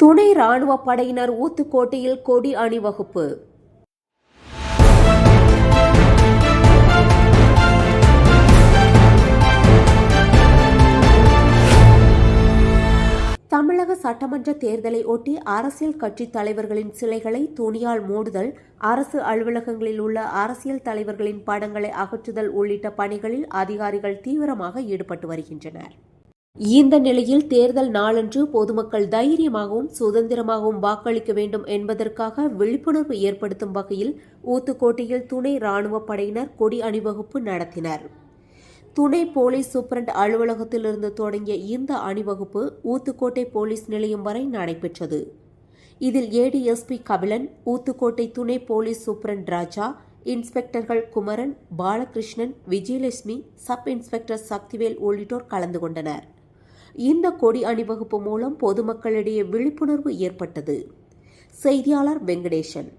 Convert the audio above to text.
துணை ராணுவ படையினர் ஊத்துக்கோட்டையில் கொடி அணிவகுப்பு. தமிழக சட்டமன்ற தேர்தலை ஒட்டி அரசியல் கட்சி தலைவர்களின் சிலைகளை துணியால் மூடுதல், அரசு அலுவலகங்களில் உள்ள அரசியல் தலைவர்களின் படங்களை அகற்றுதல் உள்ளிட்ட பணிகளில் அதிகாரிகள் தீவிரமாக ஈடுபட்டு வருகின்றனர். இந்த நிலையில் தேர்தல் நாளன்று பொதுமக்கள் தைரியமாகவும் சுதந்திரமாகவும் வாக்களிக்க வேண்டும் என்பதற்காக விழிப்புணர்வு ஏற்படுத்தும் வகையில் ஊத்துக்கோட்டையில் துணை ராணுவ படையினர் கொடி அணிவகுப்பு நடத்தினர். துணை போலீஸ் சூப்பரண்ட் அலுவலகத்திலிருந்து தொடங்கிய இந்த அணிவகுப்பு ஊத்துக்கோட்டை போலீஸ் நிலையம் வரை நடைபெற்றது. இதில் ஏடிஎஸ்பி கபிலன், ஊத்துக்கோட்டை துணை போலீஸ் சூப்பரண்ட் ராஜா, இன்ஸ்பெக்டர்கள் குமரன், பாலகிருஷ்ணன், விஜயலட்சுமி, சப் இன்ஸ்பெக்டர் சக்திவேல் உள்ளிட்டோர் கலந்து கொண்டனர். இந்த கொடி அணிவகுப்பு மூலம் பொதுமக்களிடையே விழிப்புணர்வு ஏற்பட்டது. செய்தியாளர் வெங்கடேசன்.